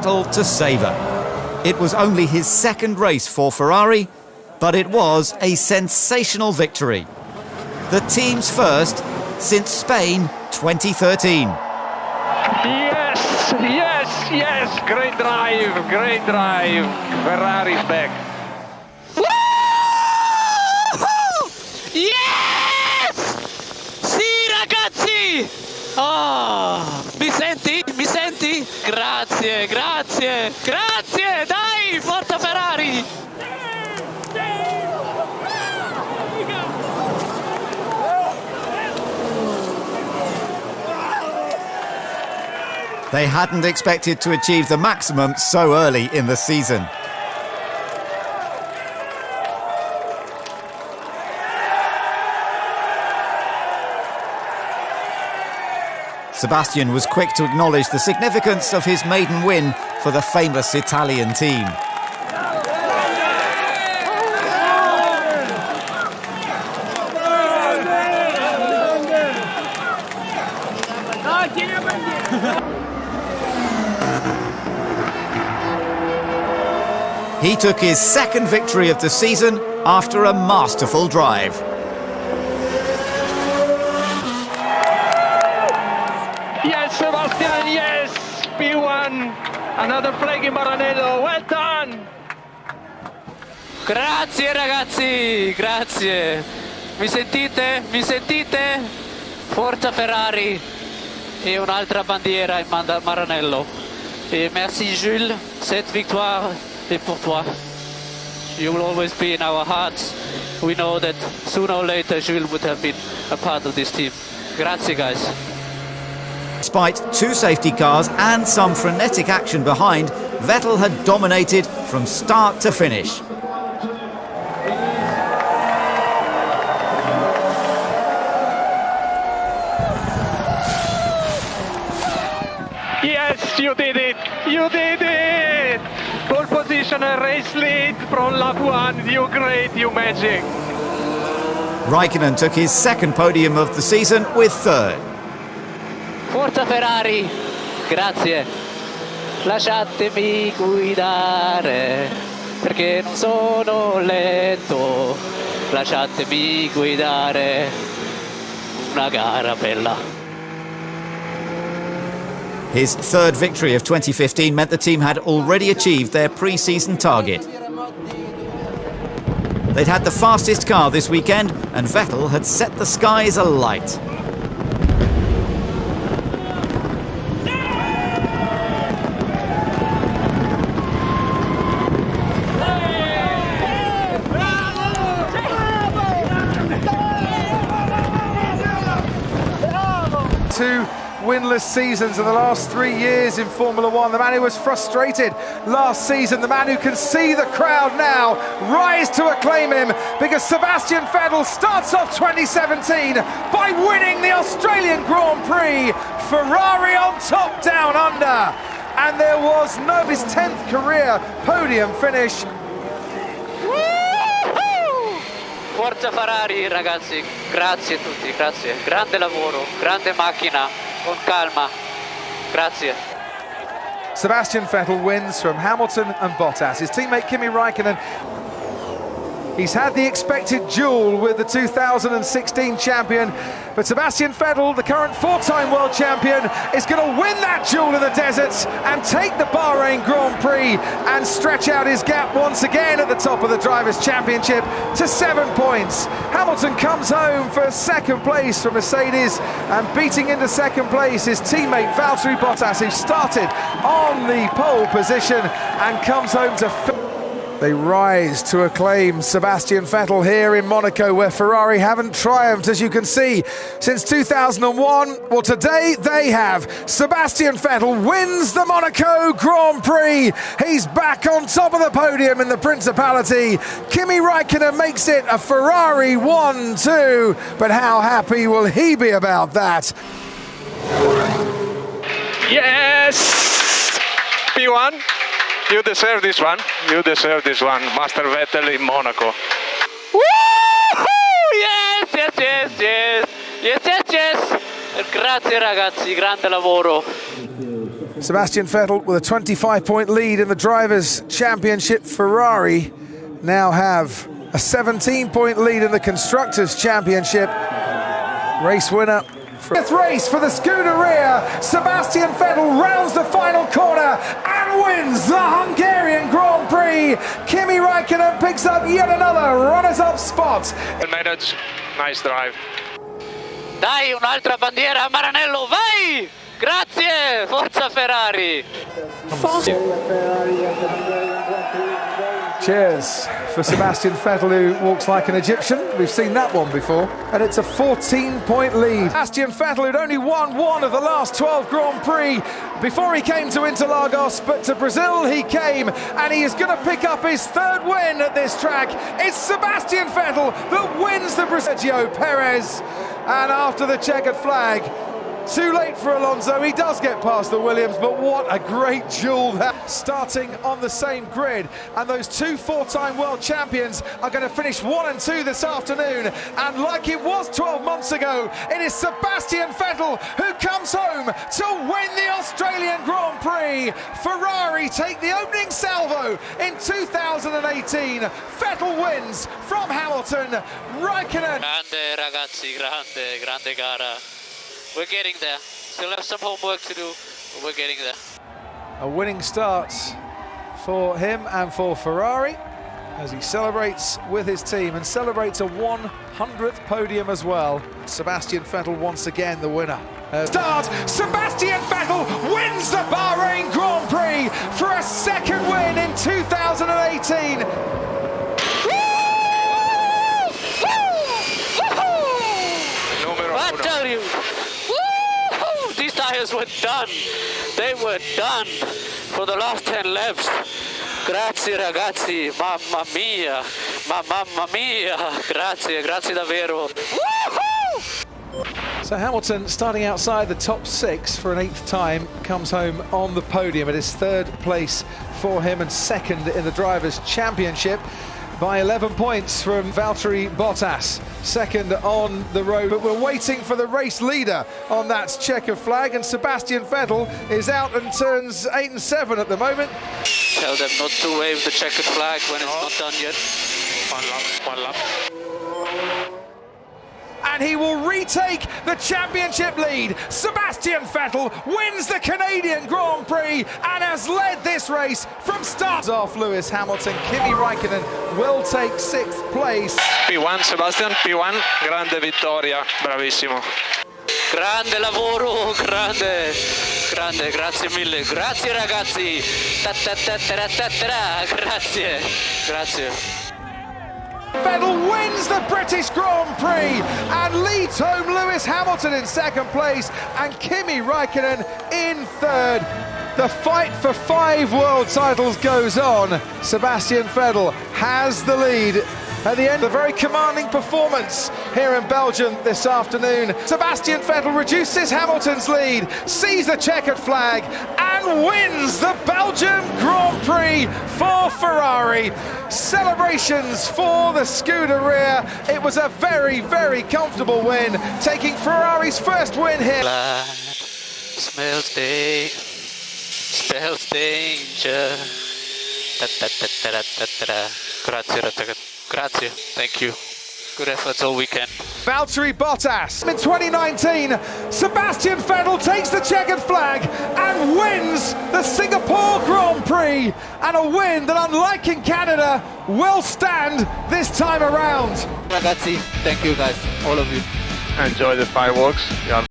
To savour. It was only his second race for Ferrari, but it was a sensational victory. The team's first since Spain 2013. Yes, yes, yes, great drive, Ferrari's back. Yes! Sì, ragazzi! Oh, mi senti? Mi senti? Grazie, grazie, grazie! Dai, forza Ferrari! They hadn't expected to achieve the maximum so early in the season. Sebastian was quick to acknowledge the significance of his maiden win for the famous Italian team. He took his second victory of the season after a masterful drive. Yes, Sebastian, yes! P1, another flag in Maranello, well done! Grazie ragazzi, grazie! Mi sentite? Mi sentite? Forza Ferrari! E un'altra bandiera in Maranello. Et merci Jules, cette victoire est pour toi. You will always be in our hearts. We know that sooner or later Jules would have been a part of this team. Grazie guys. Despite two safety cars and some frenetic action behind, Vettel had dominated from start to finish. Yes, you did it! You did it! Pole position and race lead from lap 1. You great, you magic. Raikkonen took his second podium of the season with third. Forza Ferrari, grazie. Lasciatemi guidare, perché non sono lento. Lasciatemi guidare, una gara bella. His third victory of 2015 meant the team had already achieved their pre-season target. They'd had the fastest car this weekend, and Vettel had set the skies alight. Two winless seasons in the last 3 years in Formula One. The man who was frustrated last season, the man who can see the crowd now rise to acclaim him, because Sebastian Vettel starts off 2017 by winning the Australian Grand Prix. Ferrari on top, down under, and there was no his 10th career podium finish. Forza Ferrari ragazzi, grazie a tutti, grazie. Grande lavoro, grande macchina, con calma. Grazie. Sebastian Vettel wins from Hamilton and Bottas. His teammate Kimi Raikkonen, he's had the expected duel with the 2016 champion, but Sebastian Vettel, the current four-time world champion, is going to win that duel in the deserts and take the Bahrain Grand Prix and stretch out his gap once again at the top of the Drivers' Championship to 7 points. Hamilton comes home for second place from Mercedes, and beating into second place his teammate Valtteri Bottas, who started on the pole position and comes home to They rise to acclaim Sebastian Vettel here in Monaco, where Ferrari haven't triumphed, as you can see, since 2001. Well, today they have. Sebastian Vettel wins the Monaco Grand Prix. He's back on top of the podium in the Principality. Kimi Raikkonen makes it a Ferrari 1-2, but how happy will he be about that? Yes! P1. You deserve this one. You deserve this one. Master Vettel in Monaco. Woohoo! Yes, yes, yes, yes. Yes, yes, yes. Grazie ragazzi, grande lavoro. Sebastian Vettel with a 25-point lead in the Drivers' Championship. Ferrari now have a 17-point lead in the Constructors' Championship. Race winner. Fifth race for the Scuderia. Sebastian Vettel rounds the final corner and wins the Hungarian Grand Prix. Kimi Räikkönen picks up yet another runners-up spot. Manage, nice drive. Dai, un'altra bandiera a Maranello, vai! Grazie, forza Ferrari! Cheers for Sebastian Vettel, who walks like an Egyptian. We've seen that one before. And it's a 14-point lead. Sebastian Vettel, who'd only won one of the last 12 Grand Prix before he came to Interlagos, but to Brazil he came, and he is going to pick up his third win at this track. It's Sebastian Vettel that wins the Sergio Perez. And after the checkered flag, too late for Alonso. He does get past the Williams, but what a great duel that. Starting on the same grid, and those two four-time world champions are going to finish 1 and 2 this afternoon. And like it was 12 months ago, it is Sebastian Vettel who comes home to win the Australian Grand Prix. Ferrari take the opening salvo in 2018. Vettel wins from Hamilton. Räikkönen. Grande ragazzi, grande gara. We're getting there. Still have some homework to do, but we're getting there. A winning start for him and for Ferrari as he celebrates with his team and celebrates a 100th podium as well. Sebastian Vettel once again the winner. Start, Sebastian Vettel wins the Bahrain Grand Prix for a second win in 2018. I tell you, these tires were done. They were done for the last 10 laps. Grazie ragazzi, mamma mia, mamma mia, grazie davvero. So Hamilton, starting outside the top 6 for an 8th time, comes home on the podium. It is 3rd place for him and 2nd in the Drivers' Championship by 11 points from Valtteri Bottas, 2nd on the road. But we're waiting for the race leader on that checkered flag, and Sebastian Vettel is out and turns 8 and 7 at the moment. Tell them not to wave the checkered flag when it's not done yet. One lap. And he will retake the championship lead. Sebastian Vettel wins the Canadian Grand Prix and has led this race from start. Off Lewis Hamilton, Kimi Räikkönen will take 6th place. P1 Sebastian, P1, grande vittoria, bravissimo. Grande lavoro, grande, grazie mille, grazie ragazzi, grazie. Vettel wins the British Grand Prix and leads home Lewis Hamilton in 2nd place and Kimi Räikkönen in 3rd. The fight for 5 world titles goes on. Sebastian Vettel has the lead. At the end, a very commanding performance here in Belgium this afternoon. Sebastian Vettel reduces Hamilton's lead, sees the checkered flag and wins the Belgium Grand Prix for Ferrari. Celebrations for the Scuderia. It was a very, very comfortable win, taking Ferrari's first win here. Smells danger. Grazie, thank you. Good efforts all weekend. Valtteri Bottas. In 2019, Sebastian Vettel takes the checkered flag and wins the Singapore Grand Prix. And a win that, unlike in Canada, will stand this time around. Ragazzi, thank you guys, all of you. Enjoy the fireworks.